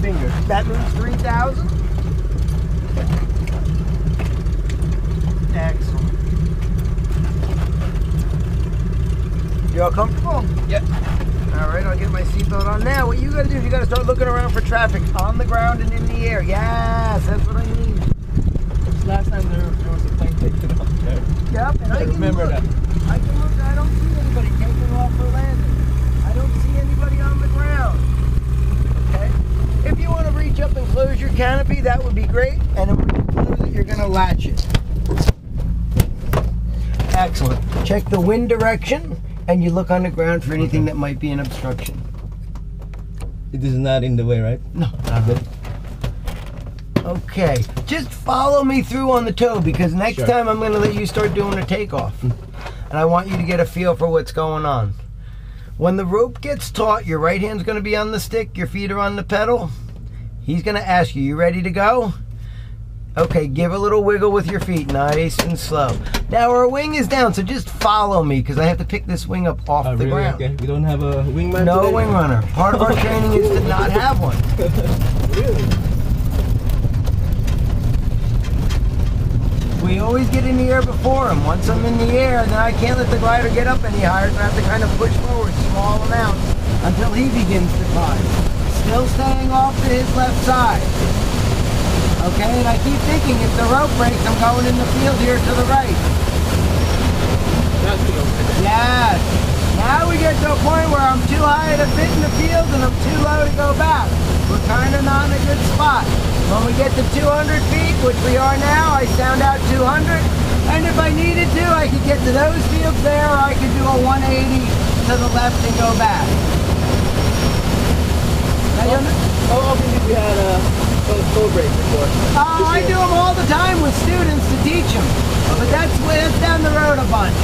fingers. That means 3,000. Excellent. You all comfortable? Yep. All right, I'll get my seatbelt on. Now, what you got to do is you got to start looking around for traffic on the ground and in the air. Yes, that's what I need. Last time there was a plane taken off there. Yep, and I can remember look. that. I can look. I don't see anybody taking off or landing. I don't see anybody on the ground. Okay? If you want to reach up and close your canopy, that would be great. And then when you close it, you're going to latch it. Excellent. Check the wind direction, and you look on the ground for anything that might be an obstruction. It is not in the way, right? No, not really. Okay, just follow me through on the toe, because next time I'm going to let you start doing a takeoff. And I want you to get a feel for what's going on. When the rope gets taut, your right hand's going to be on the stick, your feet are on the pedal. He's going to ask you, you ready to go? Okay, give a little wiggle with your feet, nice and slow. Now our wing is down, so just follow me, because I have to pick this wing up off the really? ground. Okay. We don't have a wingman No today? wing runner. Part of our training is to not have one. Really? We always get in the air before him. Once I'm in the air, then I can't let the glider get up any higher, so I have to kind of push forward small amounts until he begins to climb. Still staying off to his left side. Okay, and I keep thinking if the rope breaks, I'm going in the field here to the right. That's good. Yes. Now we get to a point where I'm too high to fit in the field and I'm too low to go back. We're kind of not in a good spot. When we get to 200 feet, which we are now, I sound out 200. And if I needed to, I could get to those fields there, or I could do a 180 to the left and go back. How often did you had a toe break before? I do them all the time with students to teach them. But that's down the road a bunch.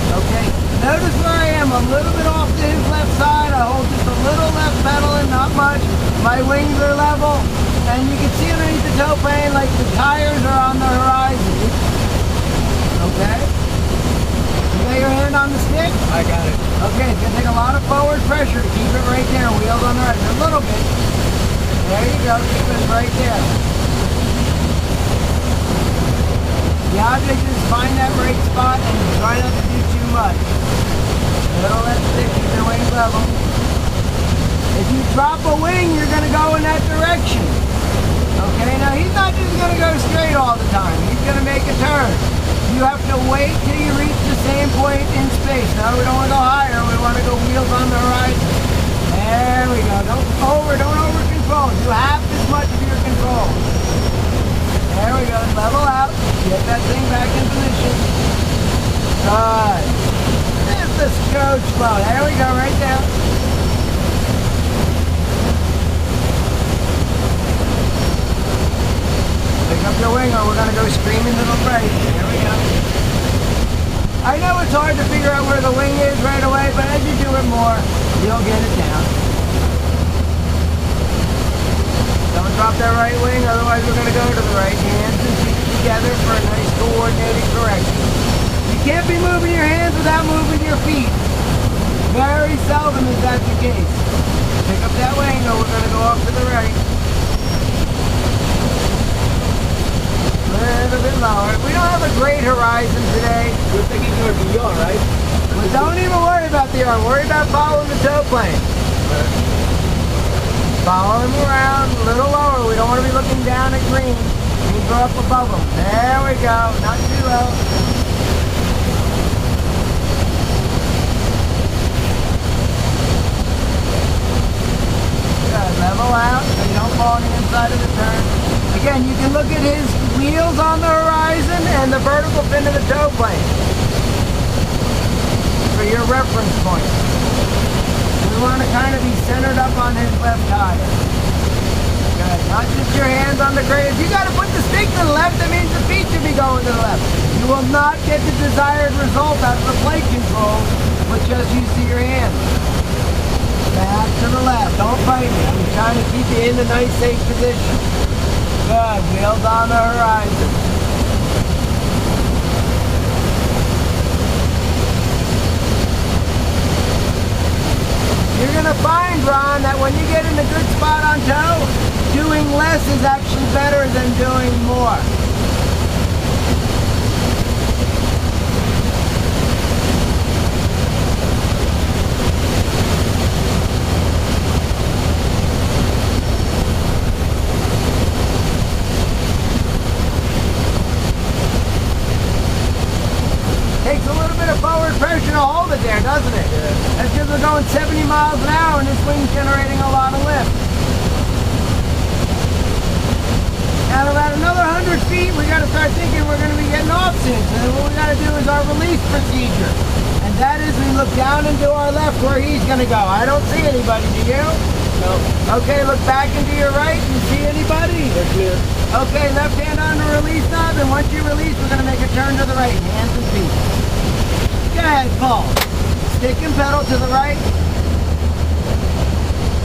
Okay, notice where I am. I'm a little bit off to his left side. I hold just a little left pedal and not much. My wings are level. And you can see underneath the toe plane, like the tires are on the horizon. Okay? You got your hand on the stick? I got it. Okay, it's going to take a lot of forward pressure to keep it right there. Wheels on the right. A little bit. There you go. Keep it right there. The object is find that right spot and try not to do too much. Little that stick, keep your wings level. If you drop a wing, you're going to go in that direction. Okay, now he's not just going to go straight all the time. He's going to make a turn. You have to wait till you reach the same point in space. Now we don't want to go higher. We want to go wheels on the horizon. There we go. Don't over control. Do half as much of your control. There we go. Level out. Get that thing back in position. Good. Just the coach flow. There we go. Right there. Pick up your wing or we're going to go screaming to the right. There we go. I know it's hard to figure out where the wing is right away, but as you do it more, you'll get it down. Don't drop that right wing, otherwise we're going to go to the right. Hands and feet together for a nice coordinated correction. You can't be moving your hands without moving your feet. Very seldom is that the case. Pick up that wing or we're going to go off to the right. A little bit lower. We don't have a great horizon today. You're taking your VR, right? But don't even worry about the arm. Worry about following the toe plane. Follow him around a little lower. We don't want to be looking down at green. We go up above him. There we go. Not too low. Good. Level out so you don't fall on the inside of the turn. Again, you can look at his wheels on the horizon and the vertical fin of the toe plane for your reference point. We want to kind of be centered up on his left tire. Good. Not just your hands on the grade. If you got to put the stick to the left, that means the feet should be going to the left. You will not get the desired result out of the plate control with just use of your hands. Back to the left. Don't fight me. I'm trying to keep you in a nice, safe position. Good. Wheels on the horizon. You're going gonna find, Ron, that when you get in a good spot on tow, doing less is actually better than doing more. Takes a little bit of forward pressure to hold it there, doesn't it? Yeah. That's because we're going 70 miles an hour and this wing's generating a lot of lift. Now about another 100 feet, we got to start thinking we're going to be getting off soon. So then what we got to do is our release procedure. And that is we look down and to our left where he's going to go. I don't see anybody, do you? No. Okay, look back and to your right. You see anybody? They're clear. Okay, left hand on the release knob, and once you release, we're going to make a turn to the right, hands and feet. Go ahead, Paul. Stick and pedal to the right.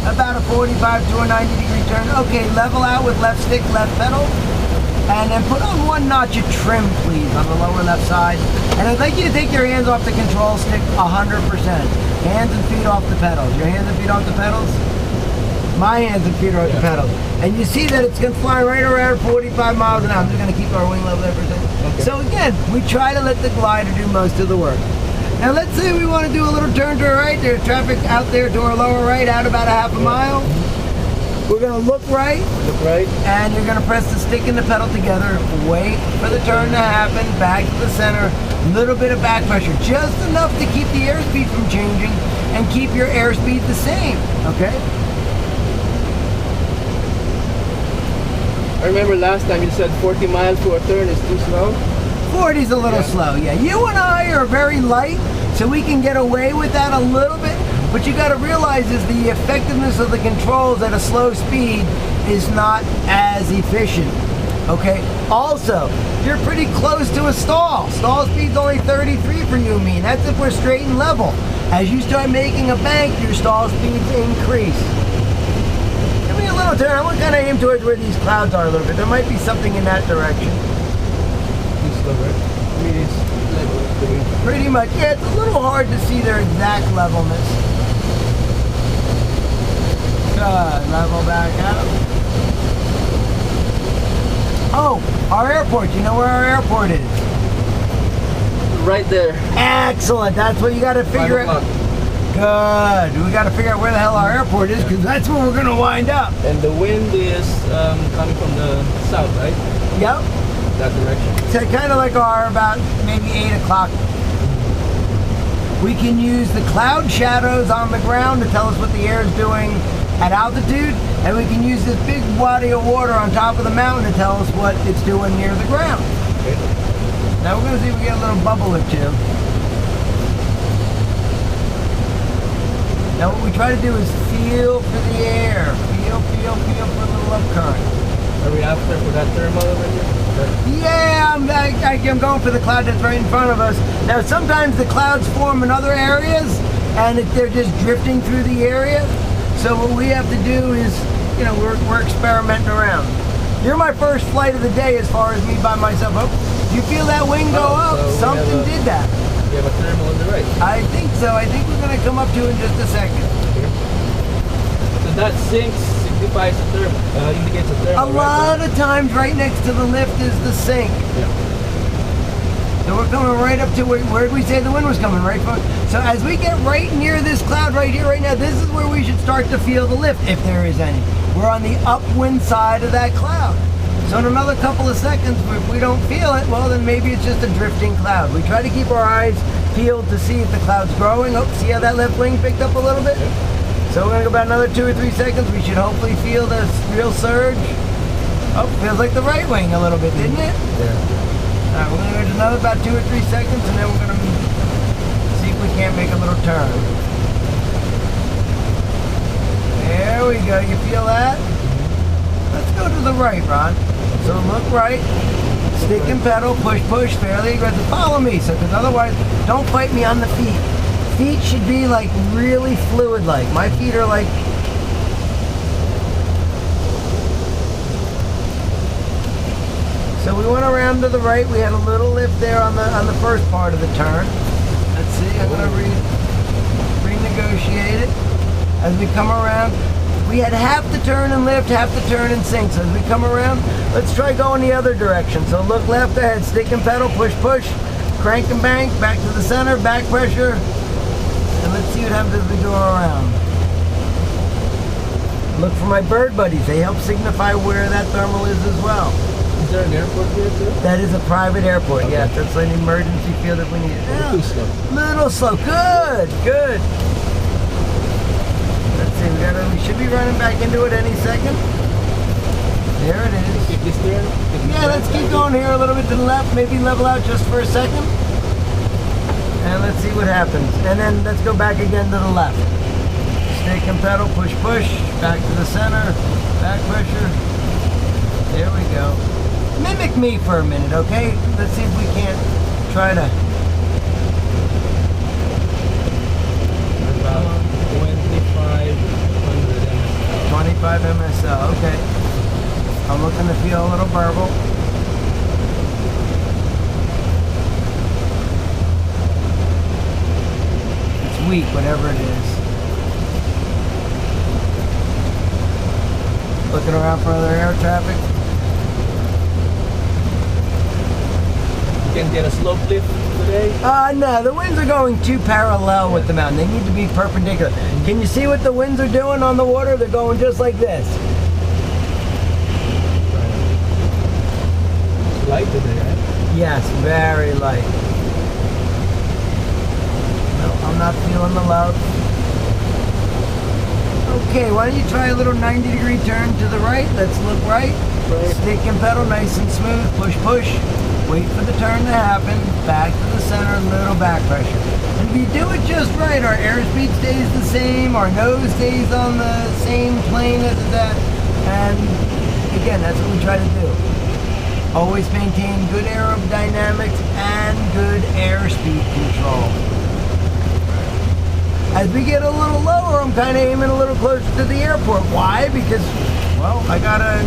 About a 45 to a 90 degree turn. Okay, level out with left stick, left pedal. And then put on one notch of trim, please, on the lower left side. And I'd like you to take your hands off the control stick 100%. Hands and feet off the pedals. Your hands and feet off the pedals? My hands and feet are off the pedals. And you see that it's going to fly right around 45 miles an hour. I'm just going to keep our wing level there for a second. Okay. So again, we try to let the glider do most of the work. Now let's say we want to do a little turn to our right. There's traffic out there to our lower right, out about a half a mile. We're going to look right. Look right. And you're going to press the stick and the pedal together. Wait for the turn to happen. Back to the center. Little bit of back pressure. Just enough to keep the airspeed from changing and keep your airspeed the same. Okay? I remember last time you said 40 miles to a turn is too slow. 40's a little slow, yeah. You and I are very light, so we can get away with that a little bit. What you got to realize is the effectiveness of the controls at a slow speed is not as efficient. Okay. Also, you're pretty close to a stall. Stall speed's only 33 for you and me. That's if we're straight and level. As you start making a bank, your stall speeds increase. Give me a little turn. I want to kind of aim towards where these clouds are a little bit. There might be something in that direction. Slow, right? I mean, it's level. Pretty much. Yeah, it's a little hard to see their exact levelness. Good. Level back out. Oh, our airport. You know where our airport is? Right there. Excellent. That's what you got to figure out. Good. We got to figure out where the hell our airport is because that's where we're going to wind up. And the wind is coming from the south, right? Yep. That direction. So kind of like our about maybe 8 o'clock. We can use the cloud shadows on the ground to tell us what the air is doing at altitude, and we can use this big body of water on top of the mountain to tell us what it's doing near the ground. Okay. Now we're going to see if we get a little bubble or two. Now what we try to do is feel for the air. Feel for a little up current. Are we after for that thermal over here? Yeah, I'm going for the cloud that's right in front of us. Now sometimes the clouds form in other areas and they're just drifting through the area. So what we have to do is, you know, we're experimenting around. You're my first flight of the day as far as me by myself. Oh, you feel that wing go up? So something did that. We have a thermal on the right. I think so. I think we're going to come up to it in just a second. Okay. So that signifies a thermal, indicates a thermal. A lot of times right next to the lift is the sink. Yeah. So we're coming right up to where did we say the wind was coming, right? So as we get right near this cloud right here, right now, this is where we should start to feel the lift, if there is any. We're on the upwind side of that cloud. So in another couple of seconds, if we don't feel it, well, then maybe it's just a drifting cloud. We try to keep our eyes peeled to see if the cloud's growing. Oh, see how that left wing picked up a little bit? So we're going to go about another 2 or 3 seconds. We should hopefully feel this real surge. Oh, feels like the right wing a little bit, didn't it? Yeah. All right, we're going to go to another about 2 or 3 seconds, and then we're going to see if we can't make a little turn. There we go. You feel that? Let's go to the right, Ron. So look right, stick and pedal, push, fairly aggressive. Follow me, so because otherwise, don't fight me on the feet. Feet should be like really fluid-like. My feet are like. So we went around to the right. We had a little lift there on the first part of the turn. Let's see. I'm gonna renegotiate it. as we come around. We had half the turn and lift, half the turn and sink. So as we come around, let's try going the other direction. So look left ahead, stick and pedal, push, push, crank and bank, back to the center, back pressure. And let's see what happens as we go around. Look for my bird buddies. They help signify where that thermal is as well. Is there an airport here too? That is a private airport, Okay. yes. That's an emergency field if we need it. Too slow. Little slow. Good, good. Let's see, we should be running back into it any second. There it is. Keep this there. Yeah, let's keep going here a little bit to the left. Maybe level out just for a second. And let's see what happens. And then let's go back again to the left. Stick and pedal, push, push. Back to the center. Back pressure. There we go. Mimic me for a minute, okay? Let's see if we can't try to... About 2,500 MSL. 25 MSL, okay. I'm looking to feel a little burble. It's weak, whatever it is. Looking around for other air traffic. Can get a slope lift today? No, the winds are going too parallel with the mountain. They need to be perpendicular. Can you see what the winds are doing on the water? They're going just like this. It's light today, right? Yes, very light. No, I'm not feeling the loud. Okay, why don't you try a little 90-degree turn to the right? Let's look right. Stick and pedal nice and smooth. Push, push. Wait for the turn to happen. Back to the center, little back pressure. And if you do it just right, our airspeed stays the same, our nose stays on the same plane as that. And again, that's what we try to do. Always maintain good aerodynamics and good airspeed control. As we get a little lower, I'm kind of aiming a little closer to the airport. Why? Because, well, I gotta,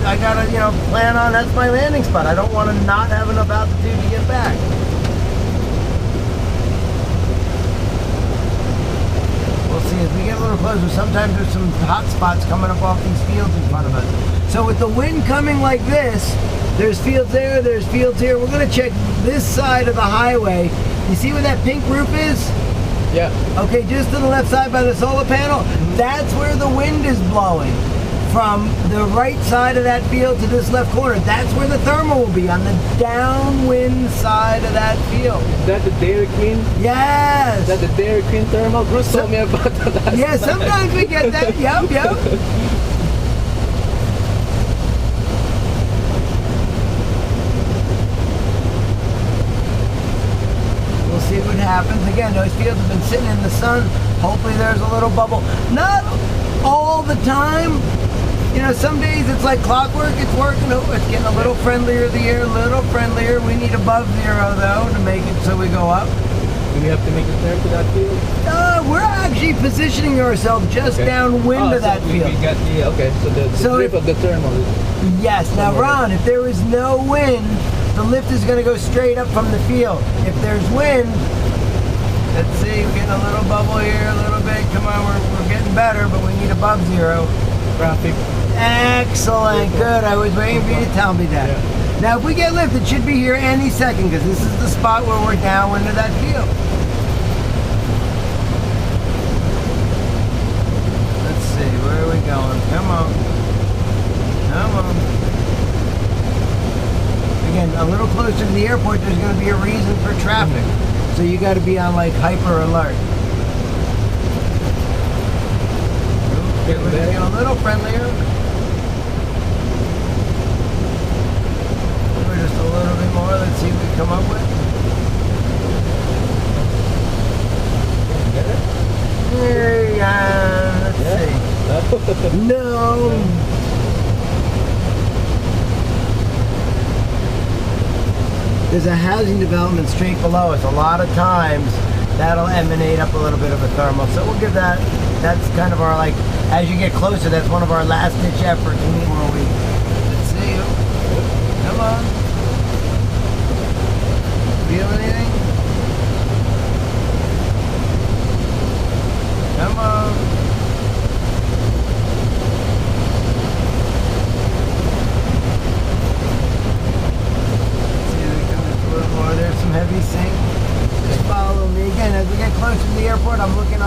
plan on, that's my landing spot. I don't want to not have enough altitude to get back. We'll see as we get a little closer. Sometimes there's some hot spots coming up off these fields in front of us. So with the wind coming like this, there's fields there, there's fields here. We're gonna check this side of the highway. You see where that pink roof is? Yeah. Okay, just to the left side by the solar panel, that's where the wind is blowing. From the right side of that field to this left corner, that's where the thermal will be, on the downwind side of that field. Is that the Dairy Queen? Yes! Is that the Dairy Queen thermal? Bruce told me about that last Yeah, night. sometimes we get that. Yep, yep. We'll see what happens. Again, those fields have been sitting in the sun. Hopefully there's a little bubble. Not all the time. You know, some days it's like clockwork. It's working. Oh, it's getting a little friendlier, the air, a little friendlier. We need above zero, though, to make it so we go up. Do we have to make a turn to that field? We're actually positioning ourselves just downwind of that field. We got the, okay, so the grip of the thermal is... Yes. Now, Ron, if there is no wind, the lift is going to go straight up from the field. If there's wind, let's see, we're getting a little bubble here, a little bit. Come on, we're getting better, but we need above zero. Traffic. Excellent. Good. I was waiting for you to tell me that. Yeah. Now, if we get lift, it should be here any second because this is the spot where we're downwind of that field. Let's see. Where are we going? Come on. Come on. Again, a little closer to the airport, there's going to be a reason for traffic. So you got to be on like hyper alert. We're getting a little friendlier. We're just a little bit more. Let's see what we come up with. Let's see. No. There's a housing development straight below us. A lot of times that'll emanate up a little bit of a thermal. So we'll give that, that's kind of our, like, as you get closer, that's one of our last ditch efforts. Let's see. Come on. Feel anything? Come on.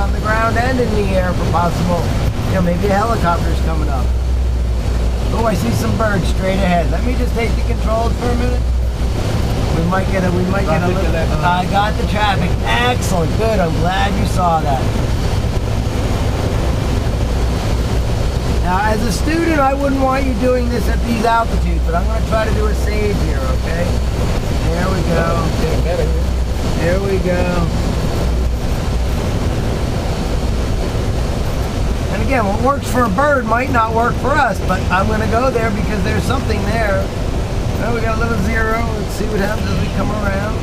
on the ground and in the air for possible, maybe a helicopter's coming up. Oh, I see some birds straight ahead. Let me just take the controls for a minute. We might get a little, I got the traffic. Excellent, good, I'm glad you saw that. Now, as a student, I wouldn't want you doing this at these altitudes, but I'm going to try to do a save here, okay? There we go. There we go. And again, what works for a bird might not work for us, but I'm going to go there because there's something there. Well, we got a little zero. Let's see what happens as we come around.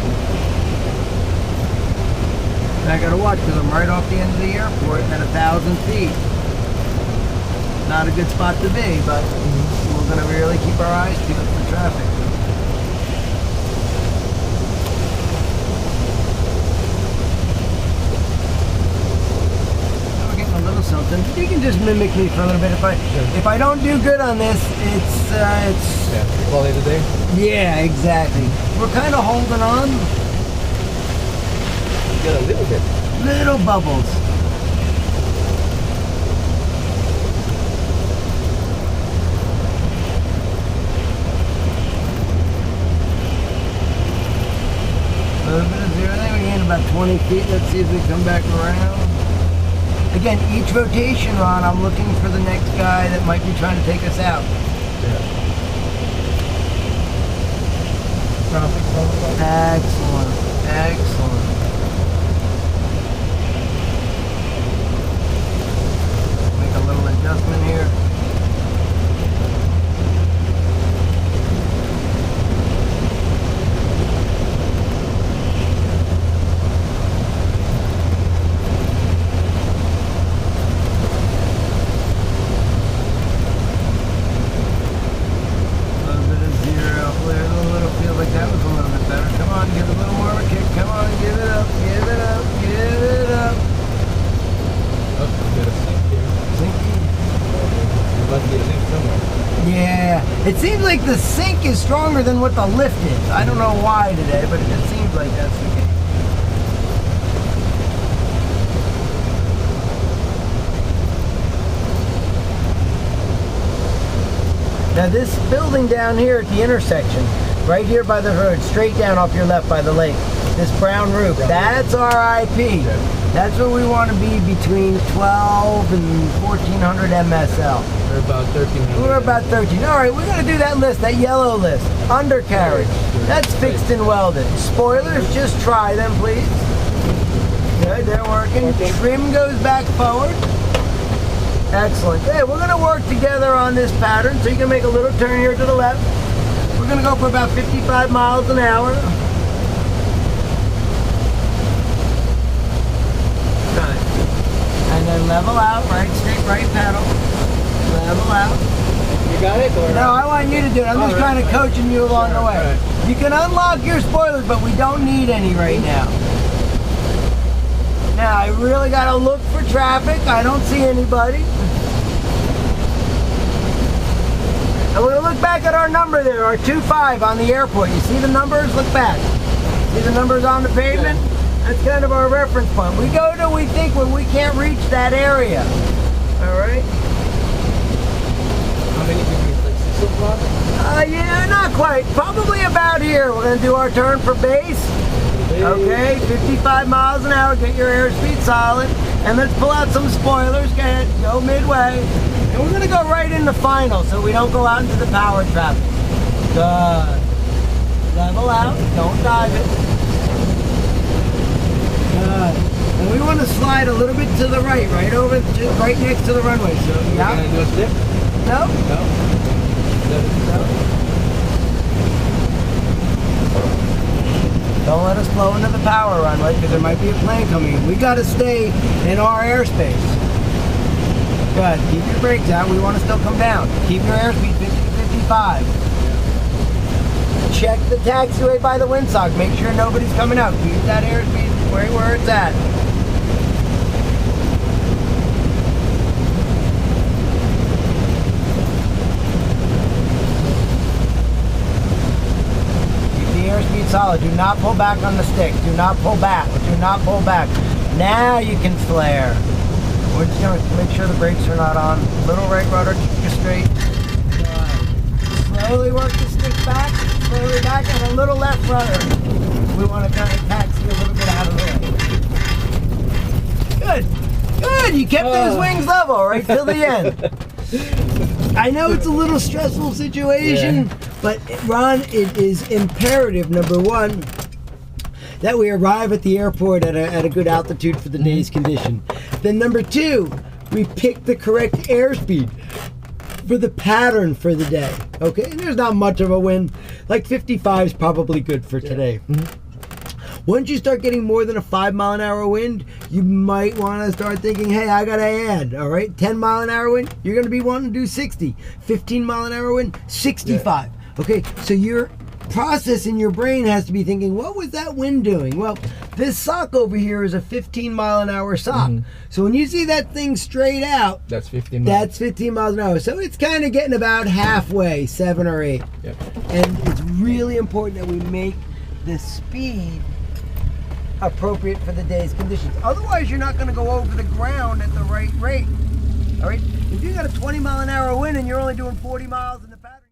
And I got to watch because I'm right off the end of the airport at 1,000 feet. Not a good spot to be, but we're going to really keep our eyes peeled for traffic. We're getting a little something. You can just mimic me for a little bit. If I don't do good on this, it's quality of the day. Yeah, exactly. We're kind of holding on. You got a little bit. Little bubbles. A little bit of zero there. We gain about 20 feet. Let's see if we come back around. Again, each rotation, Ron, I'm looking for the next guy that might be trying to take us out. Yeah. Excellent. Excellent. Make a little adjustment here. It seems like the sink is stronger than what the lift is. I don't know why today, but it just seems like that's the case. Now this building down here at the intersection, right here by the road, straight down off your left by the lake, this brown roof, that's our IP. That's where we want to be between 12 and 1400 MSL. We're about 1300. We're about 13. All right, we're going to do that list, that yellow list. Undercarriage. That's fixed and welded. Spoilers, just try them, please. Good, they're working. Trim goes back forward. Excellent. Hey, we're going to work together on this pattern, so you can make a little turn here to the left. We're going to go for about 55 miles an hour. Good. And then level out, right stick, right pedal. Level out. You got it? Or no, I want you to do it. I'm just trying to coach you along the way. Right. You can unlock your spoilers, but we don't need any right now. Now, I really got to look for traffic. I don't see anybody. And we're going to look back at our number there, our 25 on the airport. You see the numbers? Look back. See the numbers on the pavement? Yeah. That's kind of our reference point. We go to we think when we can't reach that area. All right? How many degrees? Like 6 o'clock? Yeah, not quite. Probably about here. We're going to do our turn for base. Okay, 55 miles an hour. Get your airspeed solid. And let's pull out some spoilers. Go ahead. Go midway. And we're going to go right in the final so we don't go out into the power traffic. Good. Level out. Don't dive it. Good. And we want to slide a little bit to the right, right over, right next to the runway. So, yeah. Are you going to do a flip? No. No. No. Don't let us blow into the power runway because there might be a plane coming in. We got to stay in our airspace. Good. Keep your brakes out. We want to still come down. Keep your airspeed 50 to 55. Check the taxiway by the windsock. Make sure nobody's coming out. Keep that airspeed where it's at. Airspeed solid. Do not pull back on the stick. Do not pull back. Do not pull back. Now you can flare. We're just gonna make sure the brakes are not on. Little right rudder, keep you straight. Slowly work the stick back, slowly back, and a little left rudder. We want to kind of taxi a little bit out of the way. Good, good. You kept those wings level right till the end. I know it's a little stressful situation, but Ron, it is imperative, number one, that we arrive at the airport at a good altitude for the day's condition. Then number two, we pick the correct airspeed for the pattern for the day. Okay, and there's not much of a wind. Like 55 is probably good for today. Once you start getting more than a 5-mile-an-hour wind, you might want to start thinking, hey, I got to add, all right? 10-mile-an-hour wind, you're going to be wanting to do 60. 15-mile-an-hour wind, 65. Okay, so your process in your brain has to be thinking, what was that wind doing? Well, this sock over here is a 15-mile-an-hour sock. So when you see that thing straight out, That's 15 miles. that's 15 miles an hour. So it's kind of getting about halfway, 7 or 8. Yep. And it's really important that we make the speed appropriate for the day's conditions. Otherwise, you're not going to go over the ground at the right rate. All right? If you got a 20-mile-an-hour wind and you're only doing 40 miles in the pattern,